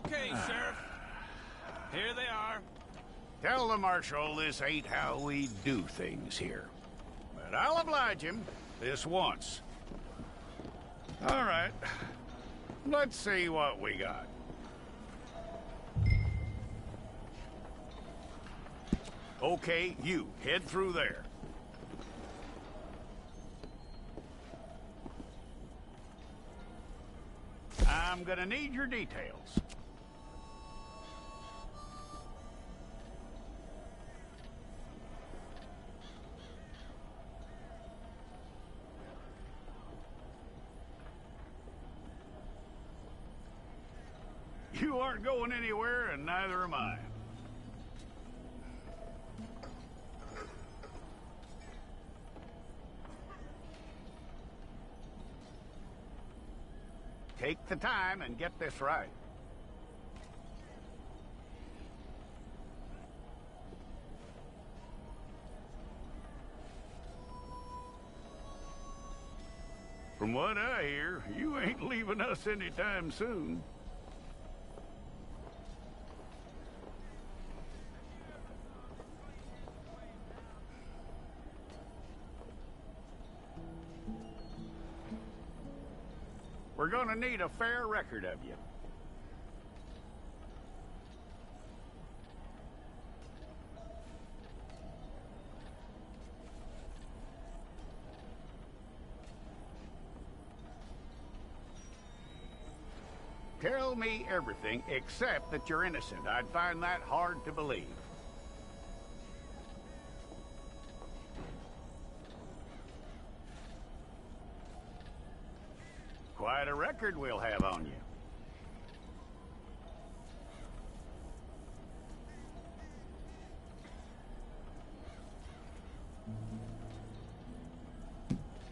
Okay, Sheriff. Here they are. Tell the Marshal this ain't how we do things here. But I'll oblige him this once. All right. Let's see what we got. Okay, you head through there. I'm gonna need your details. You aren't going anywhere, and neither am I. Take the time and get this right. From what I hear, you ain't leaving us anytime soon. We're gonna need a fair record of you. Tell me everything except that you're innocent. I'd find that hard to believe. Quite a record we'll have on you.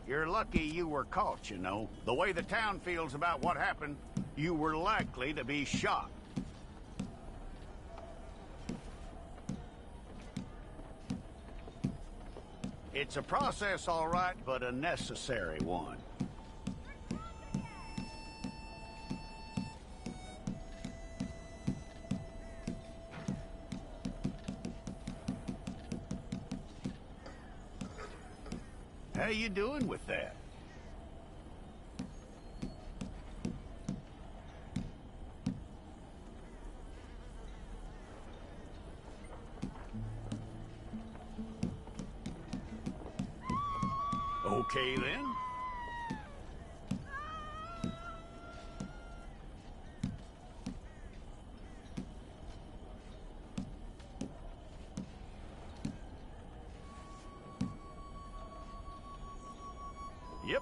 You're lucky you were caught, you know. The way the town feels about what happened, you were likely to be shot. It's a process, all right, but a necessary one. How you doing with that? Okay, then. Yep.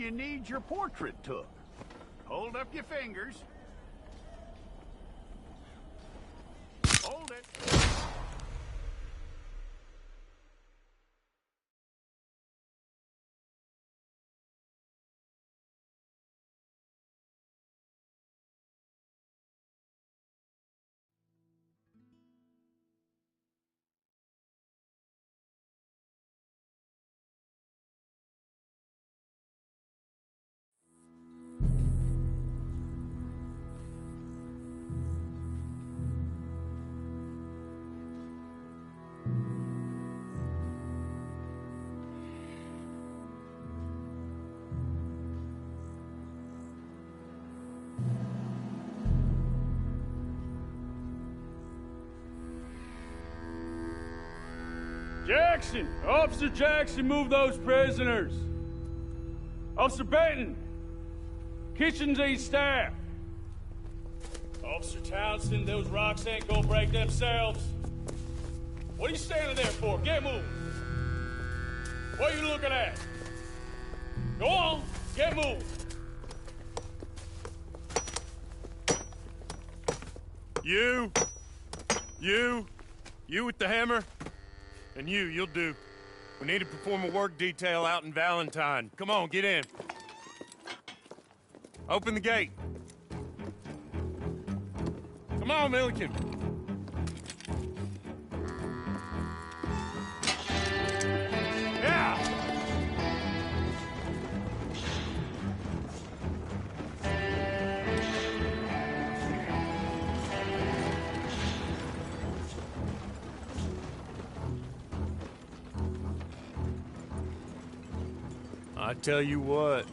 you need your portrait took. Hold up your fingers. Hold it. Jackson! Officer Jackson, move those prisoners! Officer Benton! Kitchens aid staff! Officer Townsend, those rocks ain't gonna break themselves. What are you standing there for? Get moving! What are you looking at? Go on, get moving! You with the hammer? And you'll do. We need to perform a work detail out in Valentine. Come on, get in. Open the gate. Come on, Milliken. Yeah! I tell you what,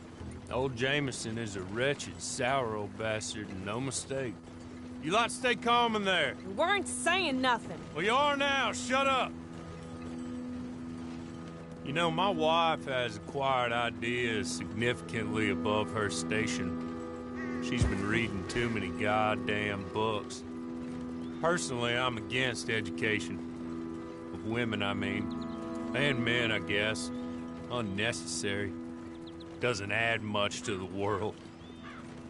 old Jameson is a wretched, sour old bastard, and no mistake. You lot stay calm in there. We weren't saying nothing. Well, you are now. Shut up. You know, my wife has acquired ideas significantly above her station. She's been reading too many goddamn books. Personally, I'm against education. Of women, I mean. And men, I guess. Unnecessary. Doesn't add much to the world.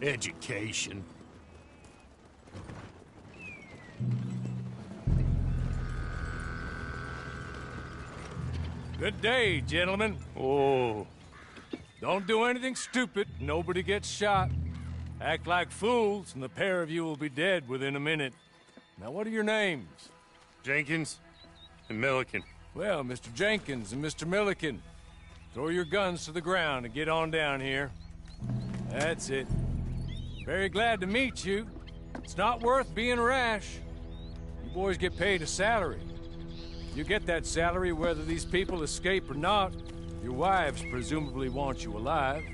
Education. Good day, gentlemen. Oh, Don't do anything stupid. Nobody gets shot. Act like fools, and the pair of you will be dead within a minute. Now, what are your names? Jenkins and Milliken. Well, Mr. Jenkins and Mr. Milliken, throw your guns to the ground and get on down here. That's it. Very glad to meet you. It's not worth being rash. You boys get paid a salary. You get that salary whether these people escape or not. Your wives presumably want you alive.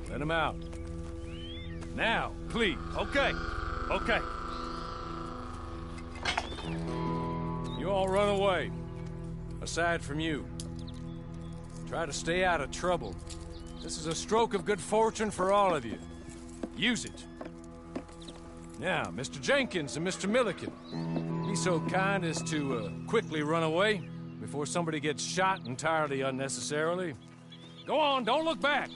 Let them out. Now, please. Okay. You all run away. Aside from you. Try to stay out of trouble. This is a stroke of good fortune for all of you. Use it. Now, Mr. Jenkins and Mr. Milliken, be so kind as to quickly run away before somebody gets shot entirely unnecessarily. Go on, don't look back.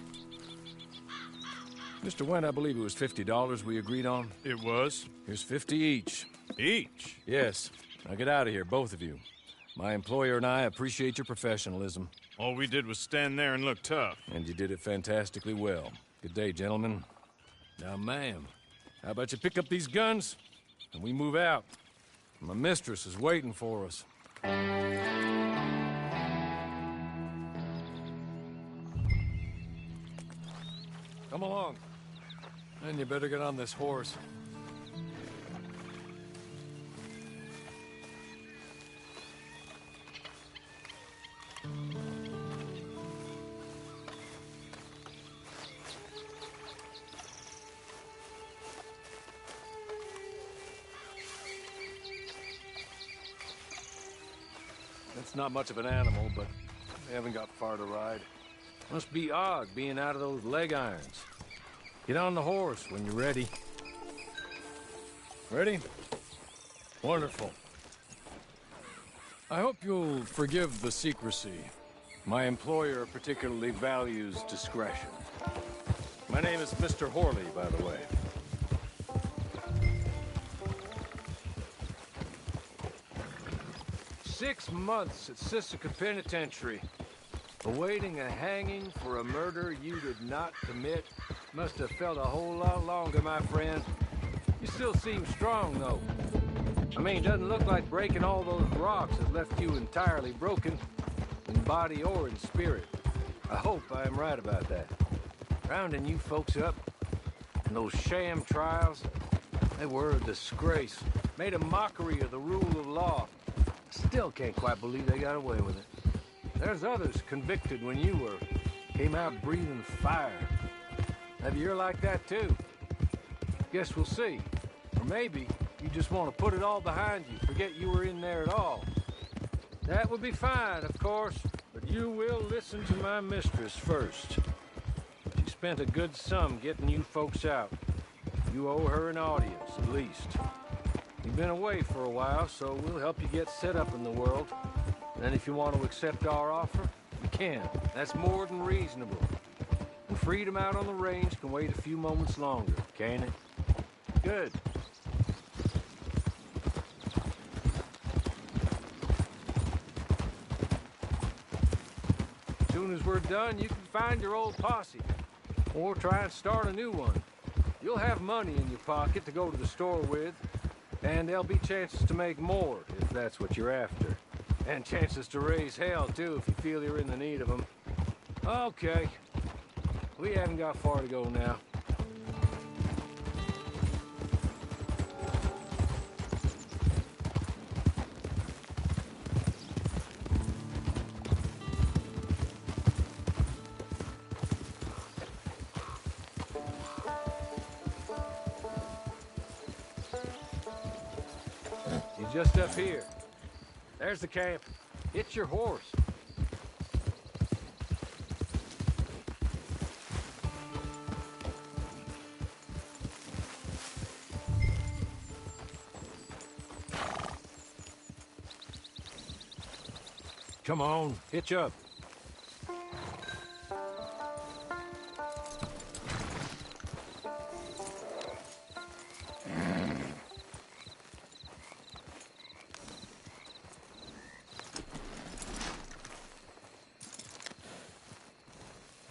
Mr. Wendt, I believe it was $50 we agreed on. It was. Here's 50 each. Each? Yes. Now get out of here, both of you. My employer and I appreciate your professionalism. All we did was stand there and look tough. And you did it fantastically well. Good day, gentlemen. Now, ma'am, how about you pick up these guns and we move out? My mistress is waiting for us. Come along. And you better get on this horse. It's not much of an animal, but we haven't got far to ride. Must be odd being out of those leg irons. Get on the horse when you're ready. Ready? Wonderful. I hope you'll forgive the secrecy. My employer particularly values discretion. My name is Mr. Horley, by the way. 6 months at Sisika Penitentiary, awaiting a hanging for a murder you did not commit. Must have felt a whole lot longer, my friend. You still seem strong, though. I mean, doesn't look like breaking all those rocks has left you entirely broken, in body or in spirit. I hope I am right about that. Rounding you folks up, and those sham trials, they were a disgrace. Made a mockery of the rule of law. Still can't quite believe they got away with it. There's others convicted when you were. Came out breathing fire. Maybe you're like that too. Guess we'll see. Or maybe you just want to put it all behind you, forget you were in there at all. That would be fine, of course, but you will listen to my mistress first. She spent a good sum getting you folks out. You owe her an audience, at least. You've been away for a while, so we'll help you get set up in the world. And if you want to accept our offer, you can. That's more than reasonable. And freedom out on the range can wait a few moments longer, can't it? Good. As soon as we're done, you can find your old posse. Or try and start a new one. You'll have money in your pocket to go to the store with. And there'll be chances to make more, if that's what you're after. And chances to raise hell, too, if you feel you're in the need of them. Okay. We haven't got far to go now. You're just up here. There's the camp. It's your horse. Come on, hitch up.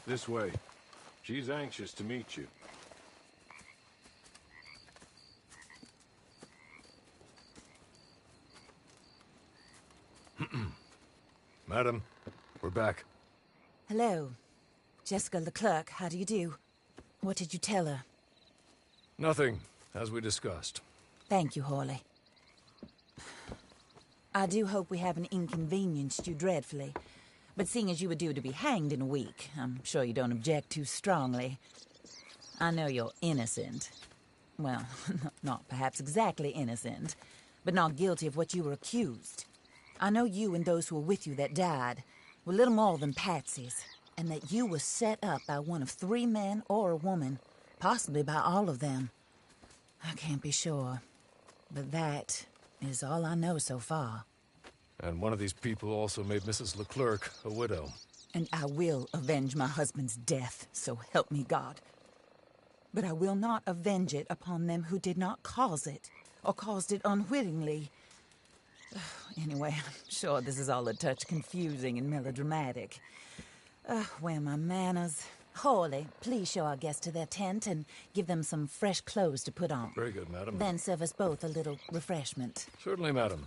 This way. She's anxious to meet you. Madam, we're back. Hello. Jessica Leclerc, how do you do? What did you tell her? Nothing, as we discussed. Thank you, Horley. I do hope we haven't inconvenienced you dreadfully. But seeing as you were due to be hanged in a week, I'm sure you don't object too strongly. I know you're innocent. Well, not perhaps exactly innocent, but not guilty of what you were accused. I know you and those who were with you that died were little more than patsies, and that you were set up by one of 3 men or a woman, possibly by all of them. I can't be sure, but that is all I know so far. And one of these people also made Mrs. Leclerc a widow. And I will avenge my husband's death, so help me God. But I will not avenge it upon them who did not cause it, or caused it unwittingly. Anyway, I'm sure this is all a touch confusing and melodramatic. Where are my manners? Horley, please show our guests to their tent and give them some fresh clothes to put on. Very good, madam. Then serve us both a little refreshment. Certainly, madam.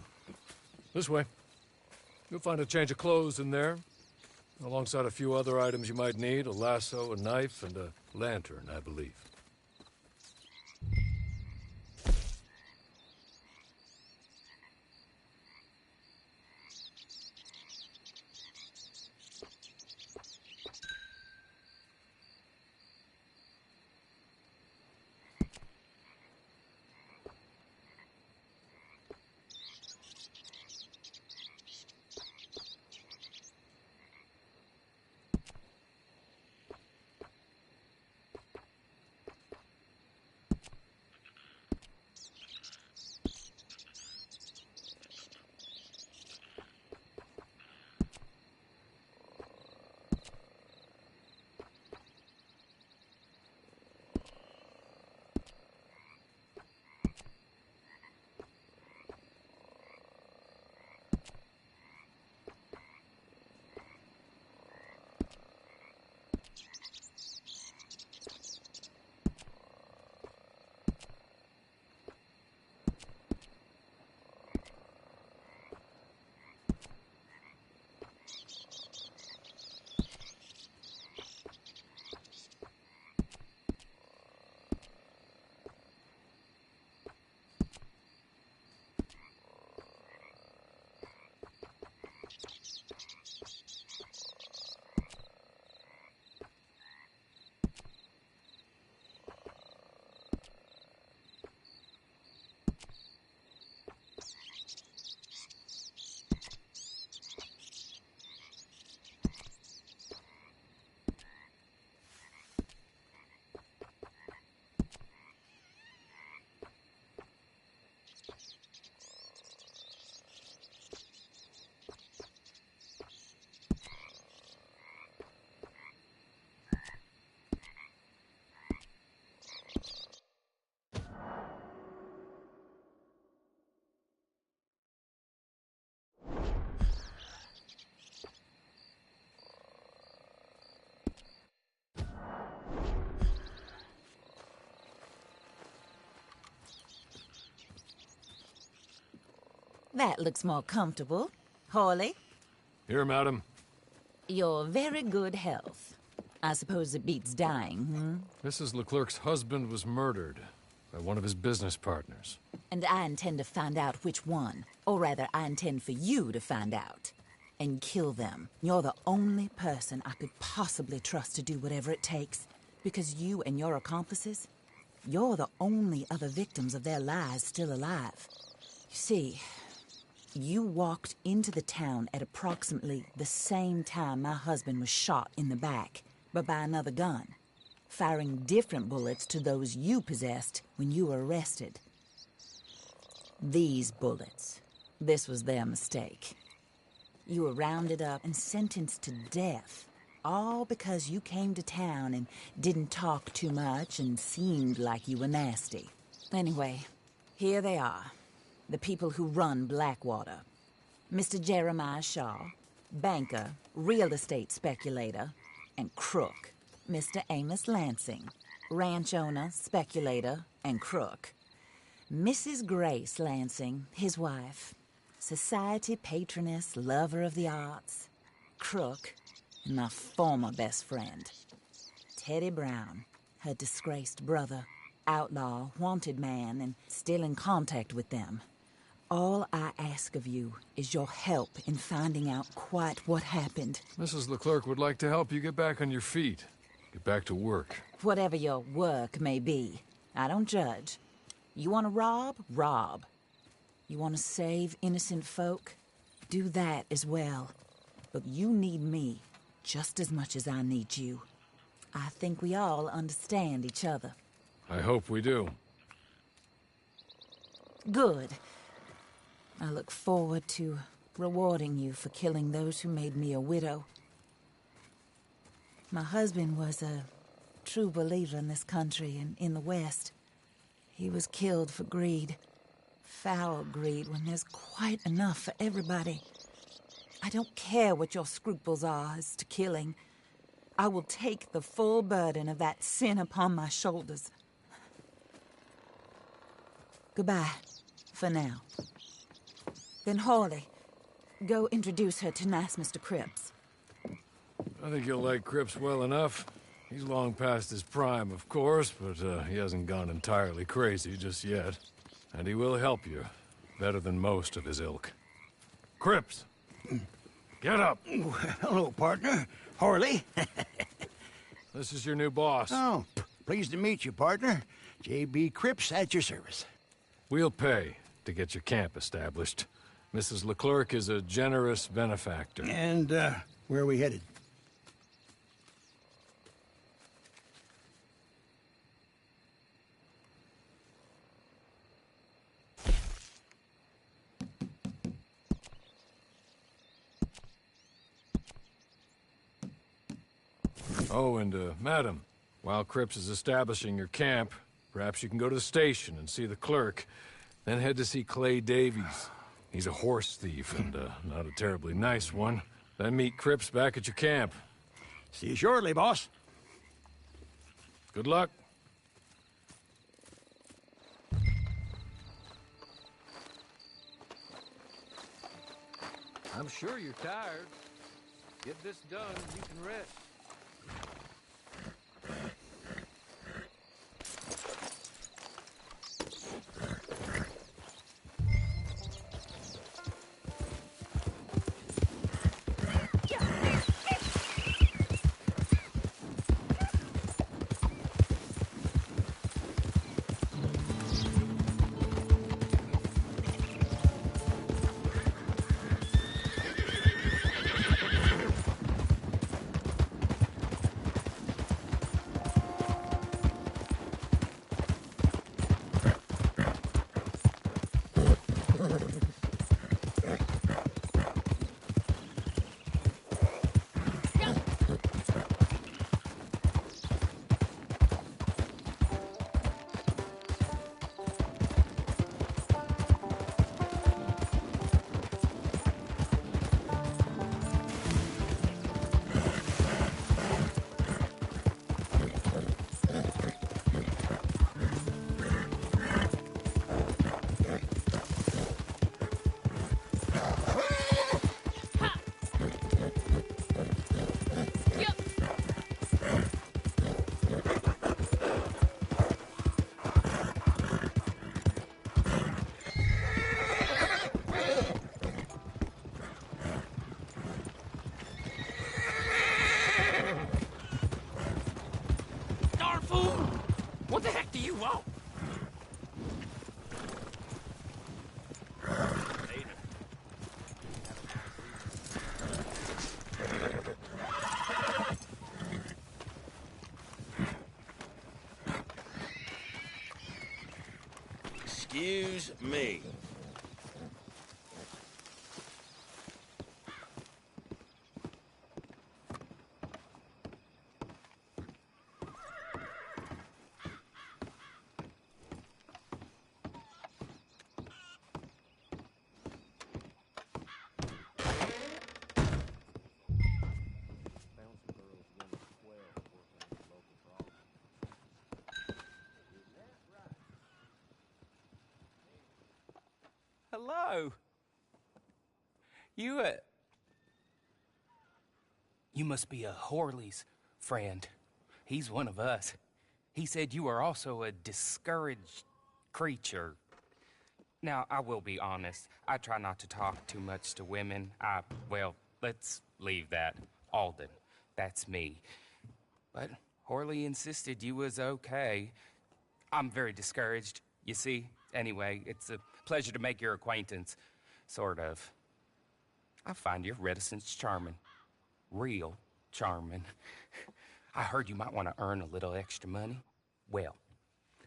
This way. You'll find a change of clothes in there, alongside a few other items you might need, a lasso, a knife, and a lantern, I believe. That looks more comfortable. Hawley, Here, madam. your very good health. I suppose it beats dying, Mrs. Leclerc's husband was murdered by one of his business partners. And I intend to find out which one. Or rather, I intend for you to find out. And kill them. You're the only person I could possibly trust to do whatever it takes. Because you and your accomplices, you're the only other victims of their lies still alive. You see, you walked into the town at approximately the same time my husband was shot in the back, but by another gun, firing different bullets to those you possessed when you were arrested. These bullets, this was their mistake. You were rounded up and sentenced to death, all because you came to town and didn't talk too much and seemed like you were nasty. Anyway, here they are, the people who run Blackwater. Mr. Jeremiah Shaw, banker, real estate speculator, and crook. Mr. Amos Lansing, ranch owner, speculator, and crook. Mrs. Grace Lansing, his wife, society patroness, lover of the arts, crook, and my former best friend. Teddy Brown, her disgraced brother, outlaw, wanted man, and still in contact with them. All I ask of you is your help in finding out quite what happened. Mrs. Leclerc would like to help you get back on your feet. Get back to work. Whatever your work may be, I don't judge. You want to rob? Rob. You want to save innocent folk? Do that as well. But you need me just as much as I need you. I think we all understand each other. I hope we do. Good. I look forward to rewarding you for killing those who made me a widow. My husband was a true believer in this country and in the West. He was killed for greed. Foul greed when there's quite enough for everybody. I don't care what your scruples are as to killing. I will take the full burden of that sin upon my shoulders. Goodbye, for now. Then Hawley, go introduce her to nice Mr. Cripps. I think you'll like Cripps well enough. He's long past his prime, of course, but he hasn't gone entirely crazy just yet. And he will help you, better than most of his ilk. Cripps! Get up! Hello, partner. Harley. This is your new boss. Oh, pleased to meet you, partner. J.B. Cripps at your service. We'll pay to get your camp established. Mrs. Leclerc is a generous benefactor. And, where are we headed? Oh, and, madam, while Cripps is establishing your camp, perhaps you can go to the station and see the clerk, then head to see Clay Davies. He's a horse thief, and, not a terribly nice one. Then meet Cripps back at your camp. See you shortly, boss. Good luck. I'm sure you're tired. Get this done and you can rest. Excuse me. Hello. You must be a Horley's friend. He's one of us. He said you are also a discouraged creature. Now, I will be honest. I try not to talk too much to women. Well, let's leave that. Alden, that's me. But Horley insisted you was okay. I'm very discouraged, you see. Anyway, it's a pleasure to make your acquaintance. Sort of. I find your reticence charming. Real charming. I heard you might want to earn a little extra money. Well,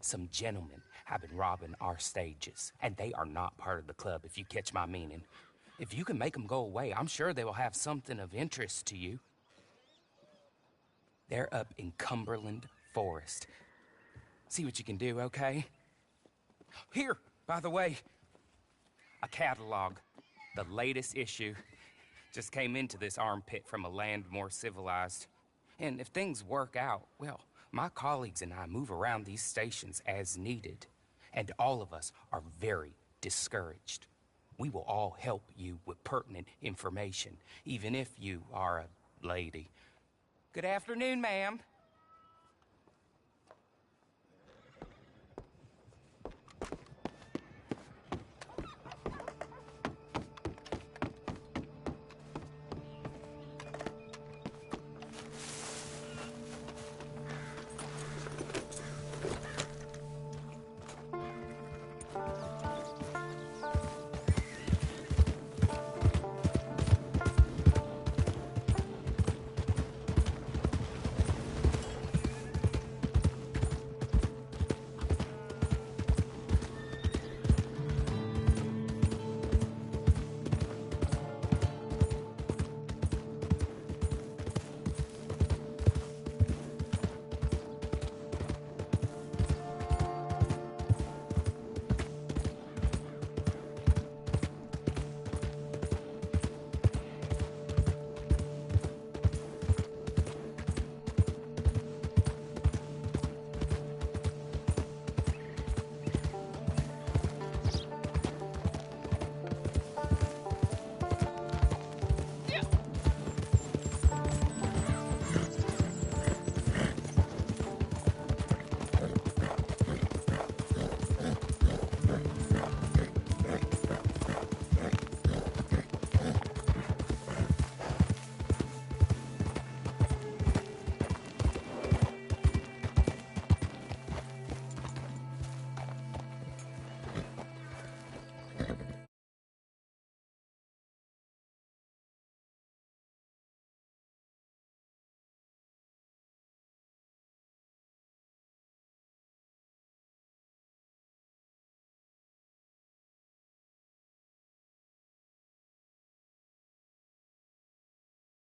some gentlemen have been robbing our stages, and they are not part of the club, if you catch my meaning. If you can make them go away, I'm sure they will have something of interest to you. They're up in Cumberland Forest. See what you can do, okay? Here, by the way, a catalog. The latest issue. Just came into this armpit from a land more civilized. And if things work out, well, my colleagues and I move around these stations as needed. And all of us are very discouraged. We will all help you with pertinent information, even if you are a lady. Good afternoon, ma'am.